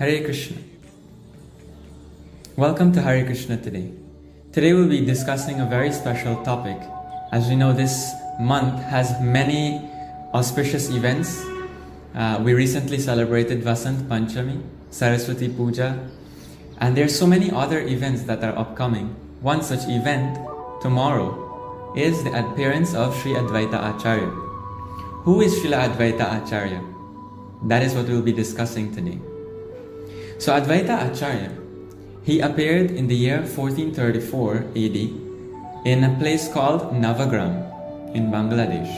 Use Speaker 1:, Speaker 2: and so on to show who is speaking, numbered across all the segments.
Speaker 1: Hare Krishna. Welcome to Hare Krishna today. Today we'll be discussing a very special topic. As we know, this month has many auspicious events. We recently celebrated Vasant Panchami, Saraswati Puja, and there are so many other events that are upcoming. One such event tomorrow is the appearance of Sri Advaita Acharya. Who is Srila Advaita Acharya? That is what we'll be discussing today. So Advaita Acharya, he appeared in the year 1434 AD in a place called Navagram in Bangladesh.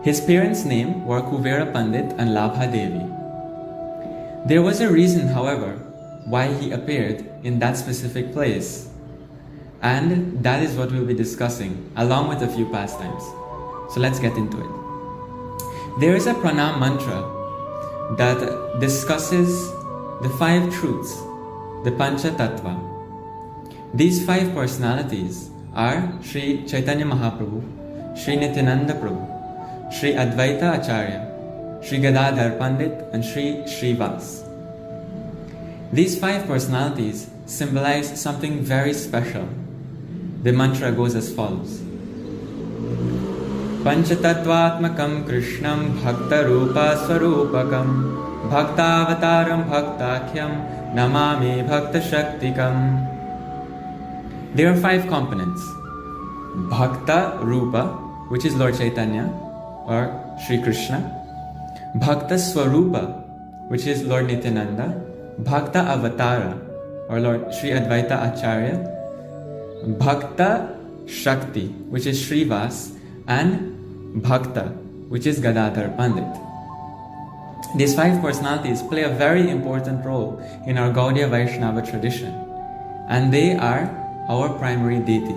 Speaker 1: His parents' name were Kuvera Pandit and Labha Devi. There was a reason, however, why he appeared in that specific place, and that is what we'll be discussing along with a few pastimes. So let's get into it. There is a pranam mantra that discusses the 5 truths, the Pancha Tattva. These 5 personalities are Sri Chaitanya Mahaprabhu, Sri Nityananda Prabhu, Sri Advaita Acharya, Sri Gadadhar Pandit, and Sri Srivas. These 5 personalities symbolize something very special. The mantra goes as follows. Panchatattvatmakam Krishnam Bhakta Rupa Swarupakam Bhaktavataram Bhaktakyam Namami Bhakta Shaktikam. There are 5 components. Bhakta Rupa, which is Lord Chaitanya or Sri Krishna. Bhakta Swarupa, which is Lord Nityananda. Bhakta Avatara, or Lord Sri Advaita Acharya. Bhakta Shakti, which is Srivas, and Bhakta, which is Gadadhar Pandit. These 5 personalities play a very important role in our Gaudiya Vaishnava tradition, and they are our primary deity.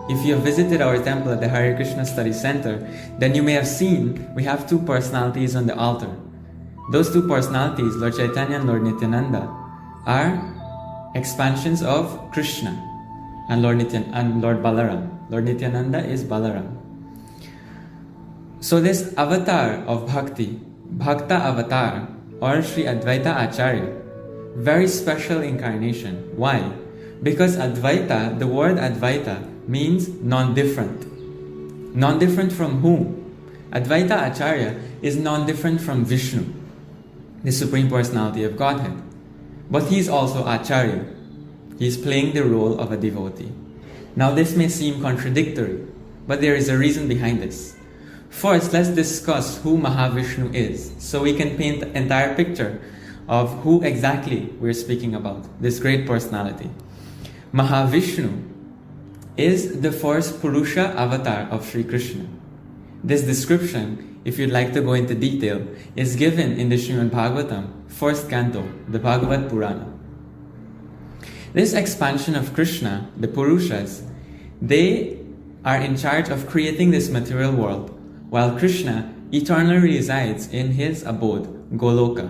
Speaker 1: If you have visited our temple at the Hare Krishna Study Center, then you may have seen we have 2 personalities on the altar. Those 2 personalities, Lord Chaitanya and Lord Nityananda, are expansions of Krishna and Lord Balaram. Lord Nityananda is Balaram. So this avatar of Bhakti, Bhakta Avatar, or Sri Advaita Acharya, very special incarnation. Why? Because Advaita, the word Advaita, means non-different. Non-different from whom? Advaita Acharya is non-different from Vishnu, the Supreme Personality of Godhead. But he is also Acharya. He is playing the role of a devotee. Now this may seem contradictory, but there is a reason behind this. First, let's discuss who Mahavishnu is, so we can paint the entire picture of who exactly we're speaking about, this great personality. Mahavishnu is the first Purusha avatar of Sri Krishna. This description, if you'd like to go into detail, is given in the Srimad Bhagavatam, 1st canto, the Bhagavad Purana. This expansion of Krishna, the Purushas, they are in charge of creating this material world, while Krishna eternally resides in his abode, Goloka.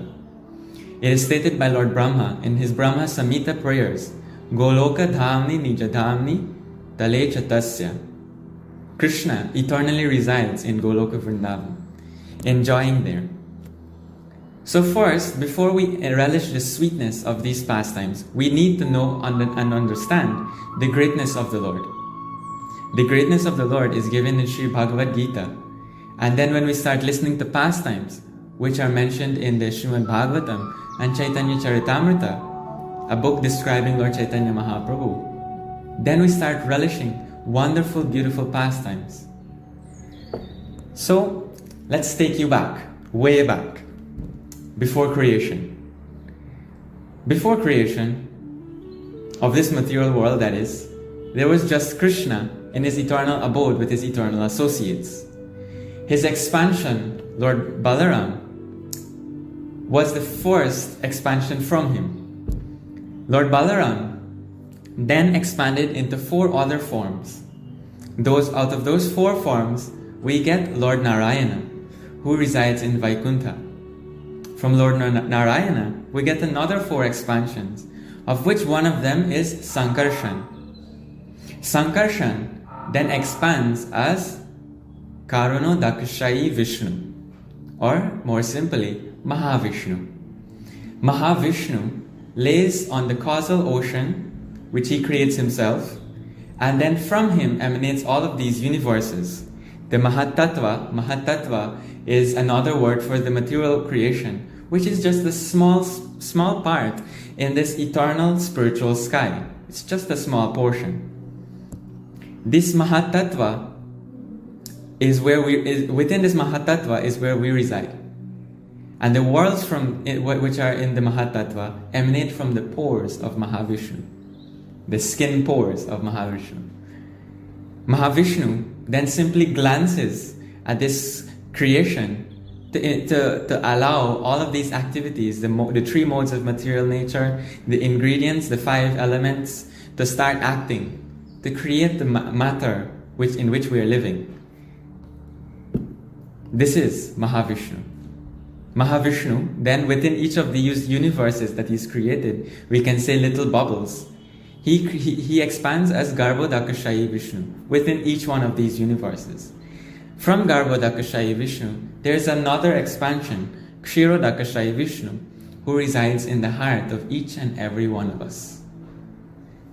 Speaker 1: It is stated by Lord Brahma in his Brahma Samhita prayers, Goloka dhamni nijadhamni tale chatasya. Krishna eternally resides in Goloka Vrindavan, enjoying there. So first, before we relish the sweetness of these pastimes, we need to know and understand the greatness of the Lord. The greatness of the Lord is given in Sri Bhagavad Gita. And then when we start listening to pastimes, which are mentioned in the Srimad Bhagavatam and Chaitanya Charitamrita, a book describing Lord Chaitanya Mahaprabhu, then we start relishing wonderful, beautiful pastimes. So, let's take you back, way back, before creation. Before creation of this material world, that is, there was just Krishna in his eternal abode with his eternal associates. His expansion, Lord Balaram, was the first expansion from him. Lord Balaram then expanded into 4 other forms. Out of those 4 forms, we get Lord Narayana, who resides in Vaikuntha. From Lord Narayana, we get another 4 expansions, of which one of them is Sankarshan. Sankarshan then expands as Karuno Dakshayi Vishnu, or more simply, Mahavishnu. Mahavishnu lays on the causal ocean, which he creates himself, and then from him emanates all of these universes. The Mahatattva is another word for the material creation, which is just a small part in this eternal spiritual sky. It's just a small portion. This Mahatattva is where within this Mahatattva is where we reside. And the worlds which are in the Mahatattva emanate from the pores of Mahavishnu, the skin pores of Mahavishnu. Mahavishnu then simply glances at this creation to allow all of these activities, the three modes of material nature, the ingredients, the 5 elements, to start acting, to create the matter in which we are living. This is Mahavishnu. Mahavishnu, then within each of these universes that he's created, we can say little bubbles. He expands as Garbhodakashayi Vishnu within each one of these universes. From Garbhodakashayi Vishnu, there's another expansion, Kshirodakashayi Vishnu, who resides in the heart of each and every one of us.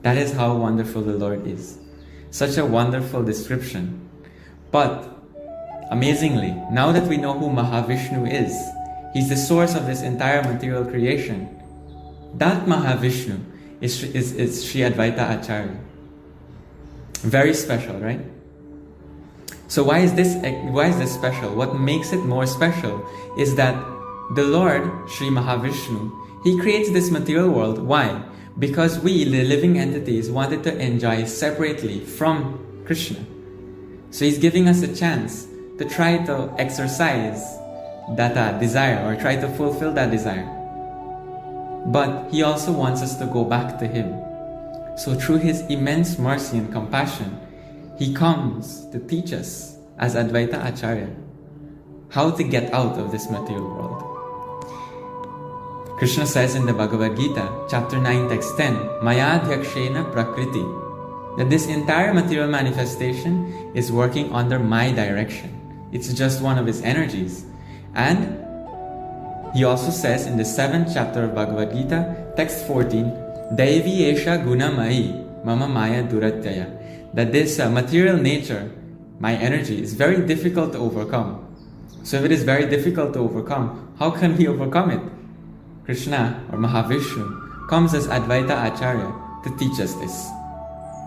Speaker 1: That is how wonderful the Lord is. Such a wonderful description. But amazingly, now that we know who Mahavishnu is, he's the source of this entire material creation. That Mahavishnu is Sri Advaita Acharya. Very special, right? So why is this special? What makes it more special is that the Lord, Sri Mahavishnu, he creates this material world. Why? Because we, the living entities, wanted to enjoy separately from Krishna. So he's giving us a chance to try to exercise that desire, or try to fulfill that desire. But he also wants us to go back to him. So through his immense mercy and compassion, he comes to teach us as Advaita Acharya how to get out of this material world. Krishna says in the Bhagavad Gita, chapter 9, text 10, Maya Dhyakshena Prakriti, that this entire material manifestation is working under my direction. It's just one of his energies. And he also says in the 7th chapter of Bhagavad Gita, text 14, Devi Esha Gunamai Mama Maya Duratyaya, that this material nature, my energy, is very difficult to overcome. So if it is very difficult to overcome, how can we overcome it? Krishna or Mahavishnu comes as Advaita Acharya to teach us this.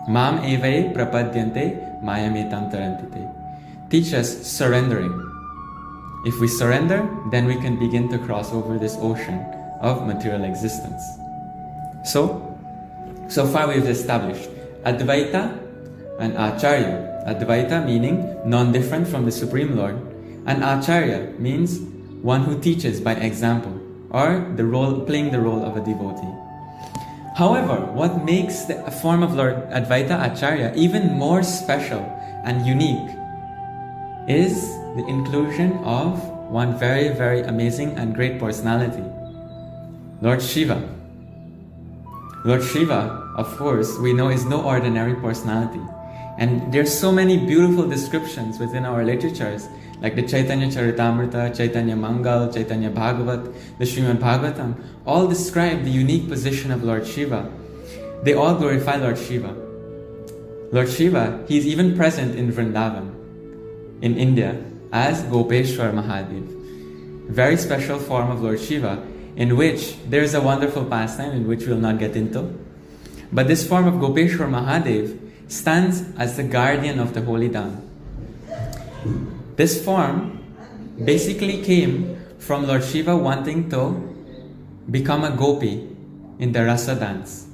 Speaker 1: Mam evai prapadyante mayametam tarantite. Teach us surrendering. If we surrender, then we can begin to cross over this ocean of material existence. So far we've established Advaita and Acharya. Advaita meaning non-different from the Supreme Lord, and Acharya means one who teaches by example, or playing the role of a devotee. However, what makes the form of Lord Advaita Acharya even more special and unique is the inclusion of one very, very amazing and great personality, Lord Shiva. Lord Shiva, of course, we know is no ordinary personality. And there's so many beautiful descriptions within our literatures, like the Chaitanya Charitamrita, Chaitanya Mangal, Chaitanya Bhagavat, the Srimad Bhagavatam, all describe the unique position of Lord Shiva. They all glorify Lord Shiva. Lord Shiva, he is even present in Vrindavan, in India, as Gopeshwar Mahadev. Very special form of Lord Shiva, in which there is a wonderful pastime in which we'll not get into. But this form of Gopeshwar Mahadev stands as the guardian of the holy Dham. This form basically came from Lord Shiva wanting to become a gopi in the rasa dance,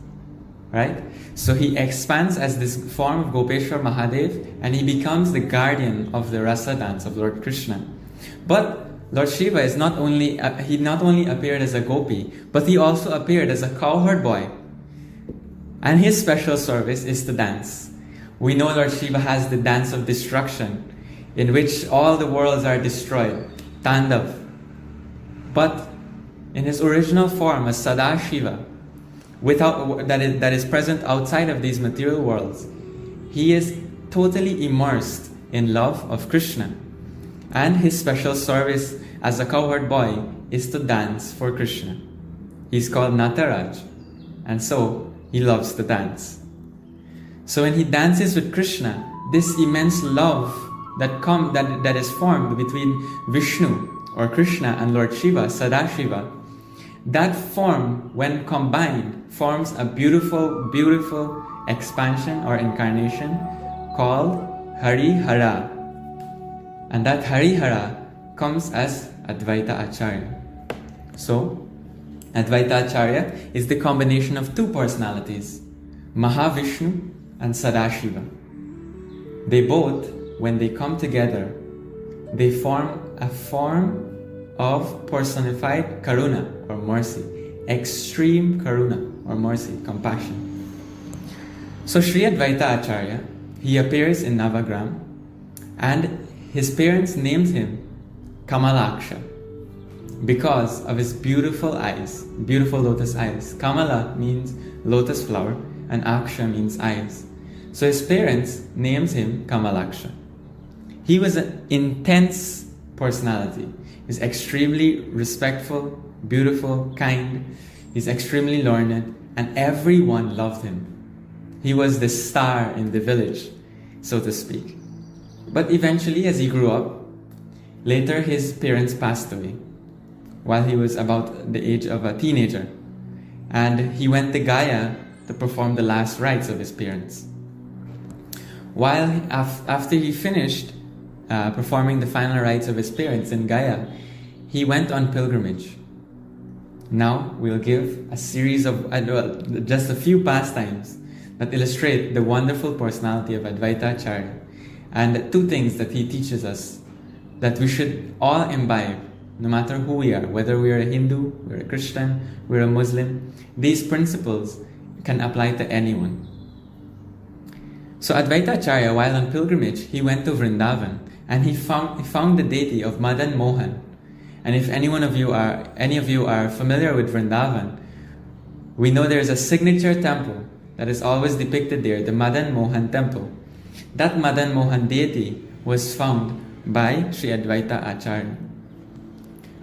Speaker 1: right? So he expands as this form of Gopeshwar Mahadev, and he becomes the guardian of the rasa dance of Lord Krishna. But Lord Shiva is not only appeared as a gopi, but he also appeared as a cowherd boy. And his special service is to dance. We know Lord Shiva has the dance of destruction, in which all the worlds are destroyed, Tandav. But in his original form as Sadashiva, that is present outside of these material worlds, he is totally immersed in love of Krishna. And his special service as a cowherd boy is to dance for Krishna. He's called Nataraj, and so he loves to dance. So when he dances with Krishna, this immense love that is formed between Vishnu or Krishna and Lord Shiva, Sadashiva, that form, when combined, forms a beautiful, beautiful expansion or incarnation called Hare. And that Hare comes as Advaita Acharya. So, Advaita Acharya is the combination of two personalities, Mahavishnu and Sadashiva. They both, when they come together, they form a form of personified karuna or mercy, extreme karuna or mercy, compassion. So Sri Advaita Acharya, he appears in Navagram, and his parents named him Kamalaksha because of his beautiful eyes, beautiful lotus eyes. Kamala means lotus flower and Aksha means eyes. So his parents named him Kamalaksha. He was an intense personality. He's extremely respectful, beautiful, kind. He's extremely learned, and everyone loved him. He was the star in the village, so to speak. But eventually, as he grew up, later his parents passed away while he was about the age of a teenager. And he went to Gaya to perform the last rites of his parents. While after he finished performing the final rites of his parents in Gaya, he went on pilgrimage. Now we'll give a series of just a few pastimes that illustrate the wonderful personality of Advaita Acharya, and two things that he teaches us that we should all imbibe, no matter who we are, whether we are a Hindu, we're a Christian, we're a Muslim. These principles can apply to anyone. So Advaita Acharya, while on pilgrimage, he went to Vrindavan, and he found the deity of Madan Mohan. And if any of you are familiar with Vrindavan, we know there is a signature temple that is always depicted there, the Madan Mohan temple. That Madan Mohan deity was found by Sri Advaita Acharya.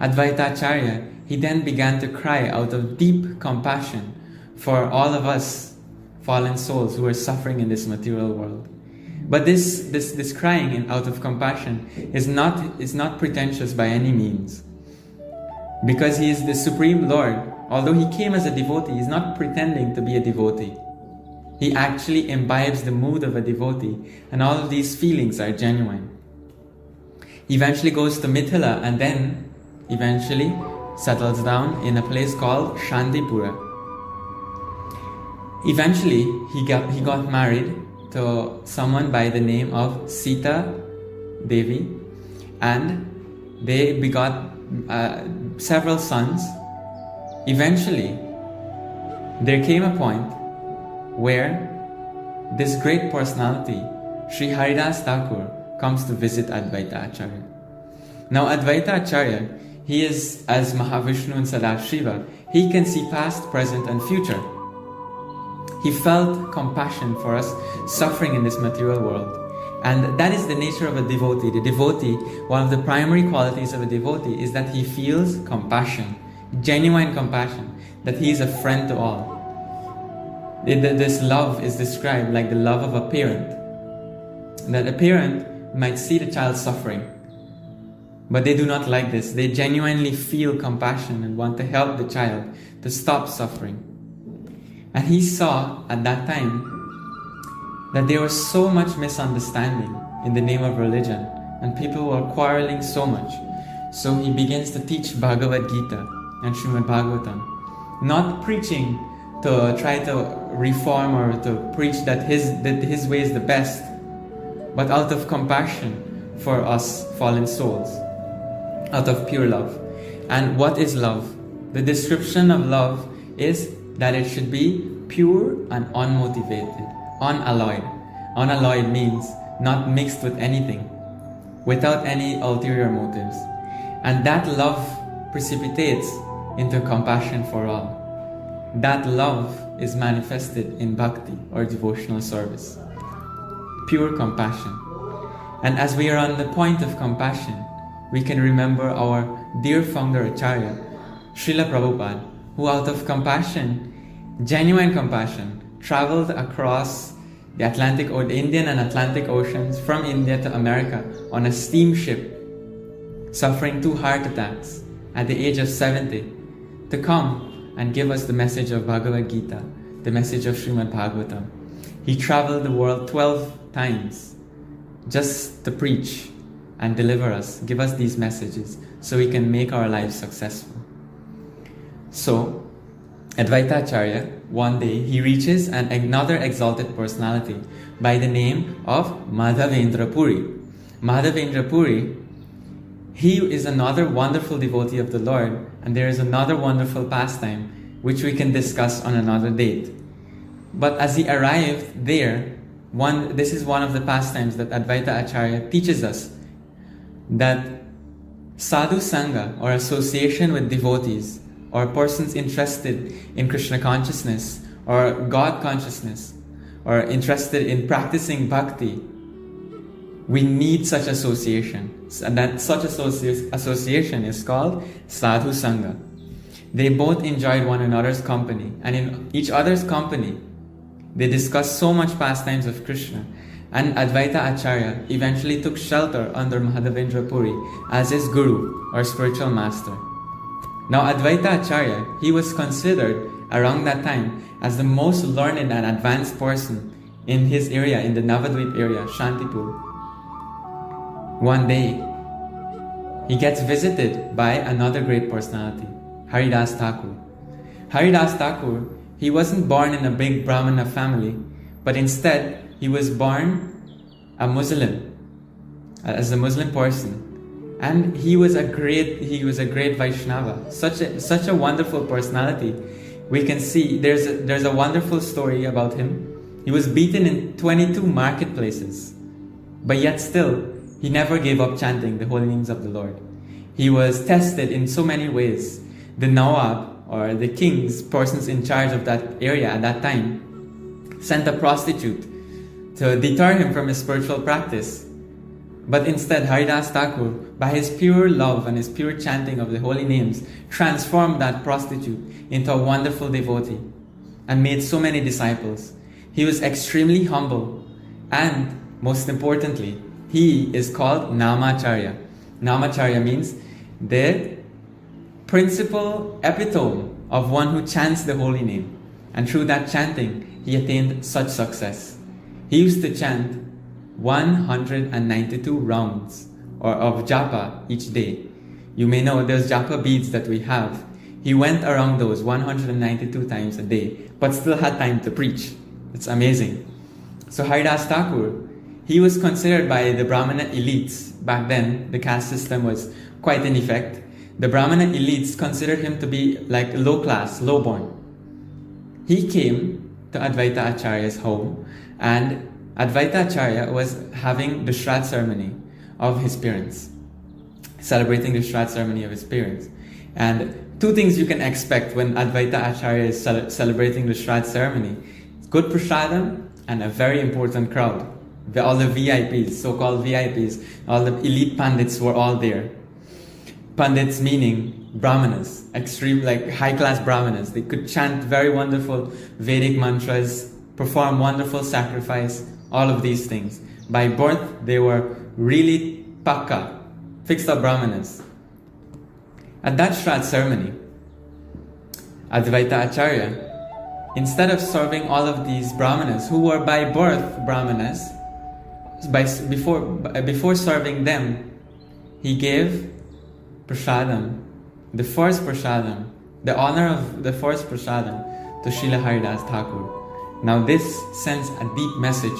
Speaker 1: Advaita Acharya, he then began to cry out of deep compassion for all of us fallen souls who are suffering in this material world. But this crying out of compassion is not pretentious by any means, because he is the Supreme Lord. Although he came as a devotee, he's not pretending to be a devotee. He actually imbibes the mood of a devotee, and all of these feelings are genuine. He eventually goes to Mithila and then eventually settles down in a place called Shantipura. Eventually, he got married to someone by the name of Sita Devi, and they begot several sons. Eventually, there came a point where this great personality, Sri Haridas Thakur, comes to visit Advaita Acharya. Now Advaita Acharya, he is as Mahavishnu and Sadashiva. He can see past, present and future. He felt compassion for us suffering in this material world. And that is the nature of a devotee. The devotee, one of the primary qualities of a devotee is that he feels compassion, genuine compassion, that he is a friend to all. This love is described like the love of a parent. That a parent might see the child suffering, but they do not like this. They genuinely feel compassion and want to help the child to stop suffering. And he saw at that time that there was so much misunderstanding in the name of religion, and people were quarreling so much. So he begins to teach Bhagavad Gita and Srimad Bhagavatam, not preaching to try to reform or to preach that his way is the best, but out of compassion for us fallen souls, out of pure love. And what is love? The description of love is that it should be pure and unmotivated, unalloyed. Unalloyed means not mixed with anything, without any ulterior motives. And that love precipitates into compassion for all. That love is manifested in bhakti or devotional service. Pure compassion. And as we are on the point of compassion, we can remember our dear founder Acharya, Srila Prabhupada, who out of compassion, genuine compassion, traveled across the Indian and Atlantic Oceans from India to America on a steamship, suffering 2 heart attacks at the age of 70, to come and give us the message of Bhagavad Gita, the message of Srimad Bhagavatam. He traveled the world 12 times just to preach and deliver us, give us these messages so we can make our lives successful. So, Advaita Acharya, one day, he reaches another exalted personality by the name of Madhavendra Puri. Madhavendra Puri, he is another wonderful devotee of the Lord, and there is another wonderful pastime which we can discuss on another date. But as he arrived there, this is one of the pastimes that Advaita Acharya teaches us, that sadhu sangha, or association with devotees, or persons interested in Krishna consciousness or God consciousness, or interested in practicing bhakti, we need such association. And that such association is called sadhu sangha. They both enjoyed one another's company, and in each other's company they discussed so much pastimes of Krishna. And Advaita Acharya eventually took shelter under Madhavendra Puri as his guru or spiritual master. Now Advaita Acharya, he was considered around that time as the most learned and advanced person in his area, in the Navadvip area, Shantipur. One day, he gets visited by another great personality, Haridas Thakur. Haridas Thakur, he wasn't born in a big Brahmana family, but instead, he was born a Muslim, as a Muslim person. And he was a great Vaishnava, such a wonderful personality. We can see there's a wonderful story about him. He was beaten in 22 marketplaces, but yet still he never gave up chanting the holy names of the Lord. He was tested in so many ways. The Nawab, or the kings, persons in charge of that area at that time, sent a prostitute to deter him from his spiritual practice. But instead, Haridas Thakur, by his pure love and his pure chanting of the holy names, transformed that prostitute into a wonderful devotee and made so many disciples. He was extremely humble, and most importantly, he is called Namacharya. Namacharya means the principal epitome of one who chants the holy name. And through that chanting, he attained such success. He used to chant 192 rounds of japa each day. You may know those japa beads that we have. He went around those 192 times a day, but still had time to preach. It's amazing. So Haridas Thakur, he was considered by the Brahmana elites. Back then, the caste system was quite in effect. The Brahmana elites considered him to be like low class, low-born. He came to Advaita Acharya's home, and Advaita Acharya was having the Shraddha ceremony of his parents, celebrating the Shraddha ceremony of his parents. And two things you can expect when Advaita Acharya is celebrating the Shraddha ceremony: good prasadam and a very important crowd. All the VIPs, so-called VIPs, all the elite pandits were all there. Pandits meaning Brahmanas, extreme, like high-class Brahmanas. They could chant very wonderful Vedic mantras, perform wonderful sacrifice, all of these things. By birth, they were really pakka, fixed-up Brahmanas. At that Shraddha ceremony, Advaita Acharya, instead of serving all of these Brahmanas who were by birth Brahmanas, before serving them, he gave prasadam, the first prasadam, the honor of the first prasadam to Srila Haridas Thakur. Now this sends a deep message.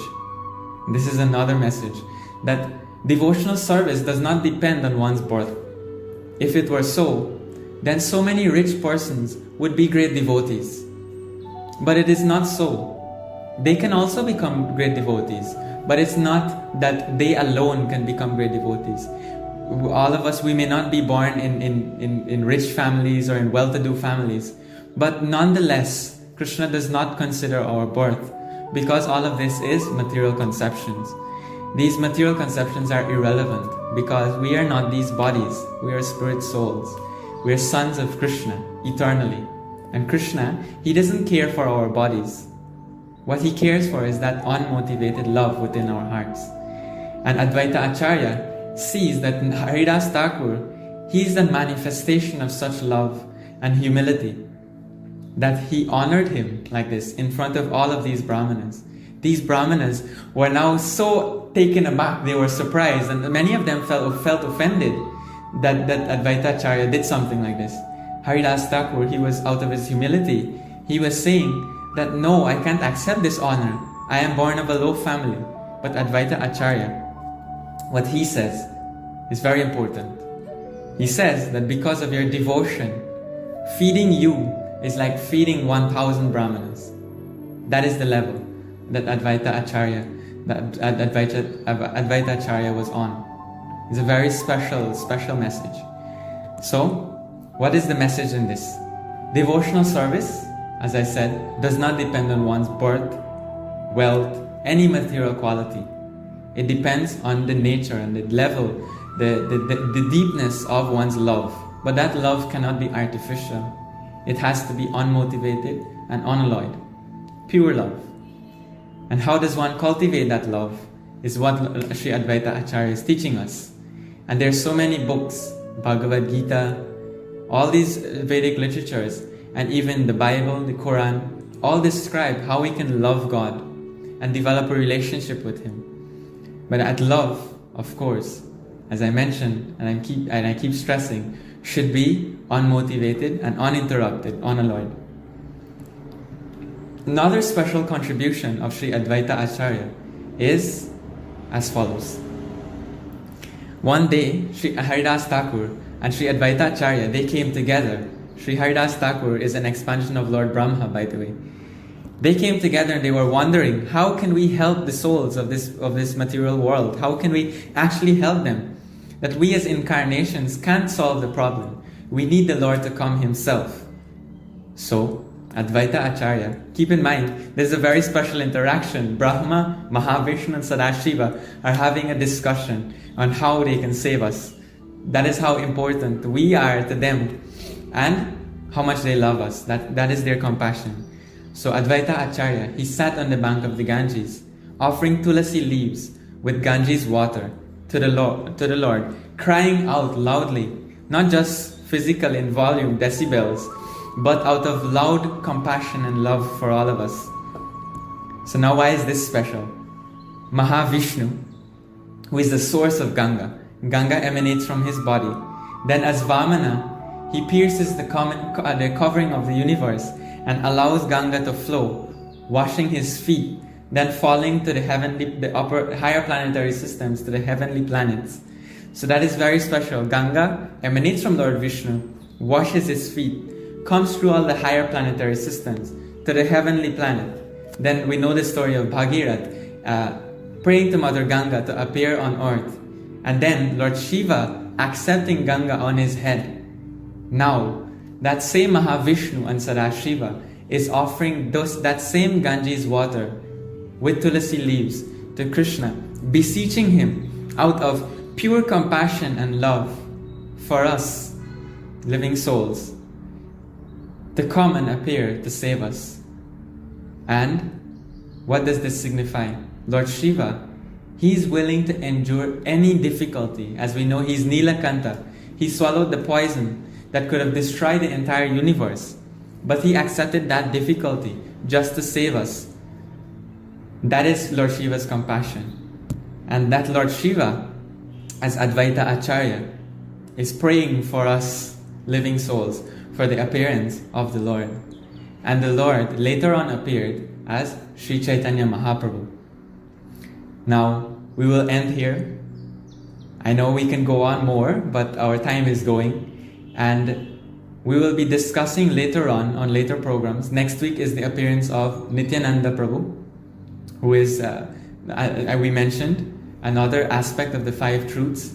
Speaker 1: This is another message, that devotional service does not depend on one's birth. If it were so, then so many rich persons would be great devotees. But it is not so. They can also become great devotees, but it's not that they alone can become great devotees. All of us, we may not be born in rich families or in well-to-do families, but nonetheless, Krishna does not consider our birth, because all of this is material conceptions. These material conceptions are irrelevant, because we are not these bodies. We are spirit souls. We are sons of Krishna eternally. And Krishna, he doesn't care for our bodies. What he cares for is that unmotivated love within our hearts. And Advaita Acharya sees that Haridas Thakur, he is the manifestation of such love and humility, that he honored him like this in front of all of these Brahmanas. These Brahmanas were now so taken aback, they were surprised, and many of them felt offended that Advaita Acharya did something like this. Haridas Thakur, he was out of his humility, he was saying that no, I can't accept this honor. I am born of a low family. But Advaita Acharya, what he says is very important. He says that because of your devotion, feeding you is like feeding 1,000 Brahmanas. That is the level that Advaita Acharya was on. It's a very special message. So, what is the message in this? Devotional service, as I said, does not depend on one's birth, wealth, any material quality. It depends on the nature and the level, the deepness of one's love. But that love cannot be artificial. It has to be unmotivated and unalloyed. Pure love. And how does one cultivate that love is what Sri Advaita Acharya is teaching us. And there are so many books, Bhagavad Gita, all these Vedic literatures, and even the Bible, the Quran, all describe how we can love God and develop a relationship with Him. But that love, of course, as I mentioned, and I keep stressing, should be unmotivated and uninterrupted, unalloyed. Another special contribution of Sri Advaita Acharya is as follows. One day, Sri Haridas Thakur and Sri Advaita Acharya, they came together. Sri Haridas Thakur is an expansion of Lord Brahma, by the way. They came together and they were wondering, how can we help the souls of this material world? How can we actually help them? That we as incarnations can't solve the problem. We need the Lord to come Himself. So, Advaita Acharya, keep in mind, there's a very special interaction. Brahma, Mahavishnu and Sadashiva are having a discussion on how they can save us. That is how important we are to them and how much they love us. That is their compassion. So Advaita Acharya, he sat on the bank of the Ganges, offering tulasi leaves with Ganges water to the Lord, crying out loudly, not just physical in volume, decibels, but out of loud compassion and love for all of us. So now why is this special? Mahavishnu, who is the source of Ganga emanates from his body. Then as Vamana, he pierces the covering of the universe and allows Ganga to flow, washing his feet, then falling to the higher planetary systems, to the heavenly planets. So that is very special. Ganga emanates from Lord Vishnu, washes his feet, comes through all the higher planetary systems to the heavenly planet. Then we know the story of Bhagirath praying to Mother Ganga to appear on earth. And then Lord Shiva accepting Ganga on his head. Now, that same Mahavishnu and Sadashiva is offering that same Ganges water with tulasi leaves to Krishna, beseeching him out of pure compassion and love for us, living souls, to come and appear to save us. And what does this signify? Lord Shiva, he is willing to endure any difficulty. As we know, he is Nilakanta. He swallowed the poison that could have destroyed the entire universe. But he accepted that difficulty just to save us. That is Lord Shiva's compassion. And that Lord Shiva, as Advaita Acharya, is praying for us living souls for the appearance of the Lord. And the Lord later on appeared as Sri Chaitanya Mahaprabhu. Now, we will end here. I know we can go on more, but our time is going. And we will be discussing later on later programs. Next week is the appearance of Nityananda Prabhu, who is, we mentioned, another aspect of the five truths.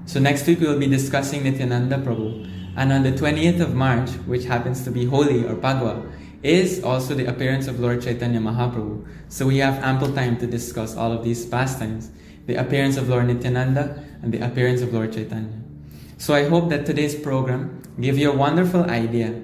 Speaker 1: So next week we will be discussing Nityananda Prabhu. And on the 20th of March, which happens to be Holi or Pagwa, is also the appearance of Lord Chaitanya Mahaprabhu. So we have ample time to discuss all of these pastimes, the appearance of Lord Nityananda and the appearance of Lord Chaitanya. So I hope that today's program gave you a wonderful idea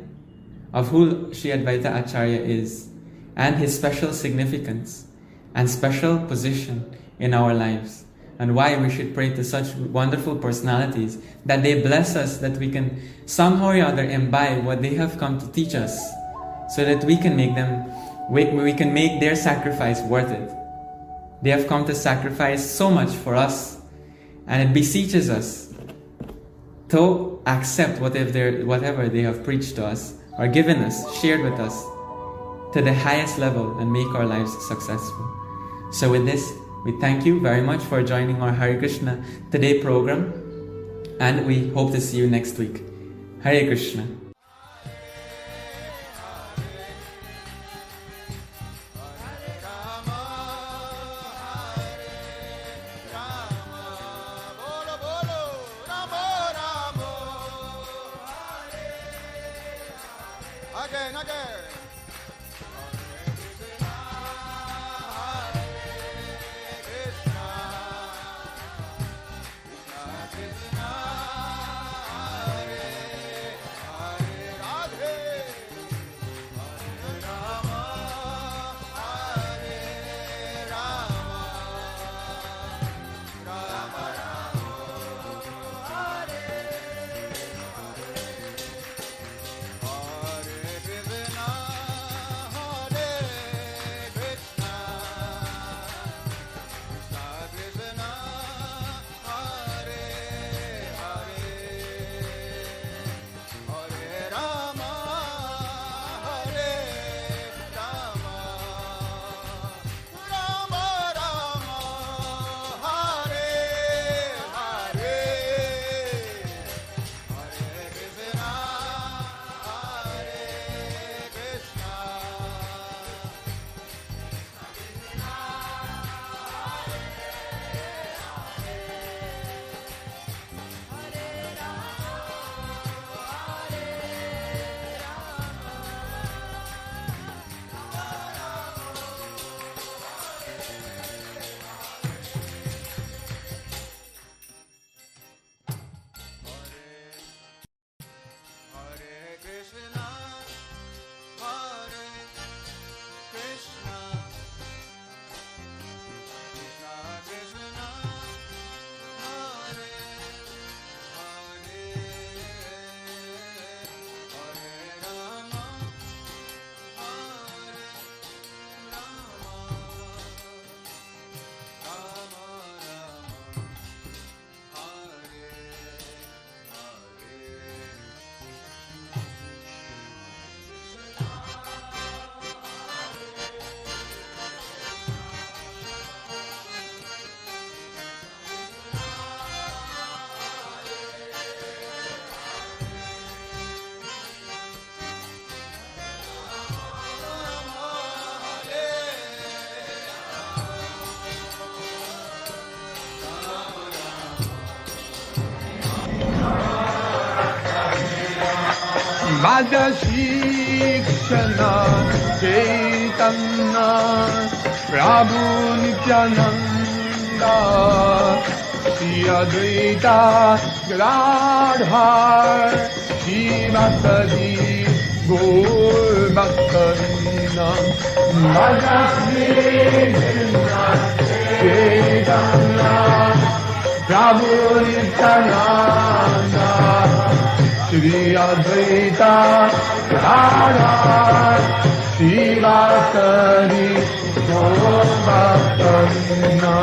Speaker 1: of who Sri Advaita Acharya is, and his special significance and special position in our lives, and why we should pray to such wonderful personalities that they bless us, that we can somehow or other imbibe what they have come to teach us, so that we can make their sacrifice worth it. They have come to sacrifice so much for us, and it beseeches us to accept whatever they have preached to us or given us, shared with us, to the highest level and make our lives successful. So with this, we thank you very much for joining our Hare Krishna Today program, and we hope to see you next week. Hare Krishna.
Speaker 2: Again.
Speaker 3: Shri Krishna Chaitanya Prabhu Nityananda Shri Advaita Gadadhar Shivasadi Gaur Bhaktavinda Shri Krishna Chaitanya Prabhu Nityananda Shri Advaita Acharya Shivasari Gaur Bhaktavinda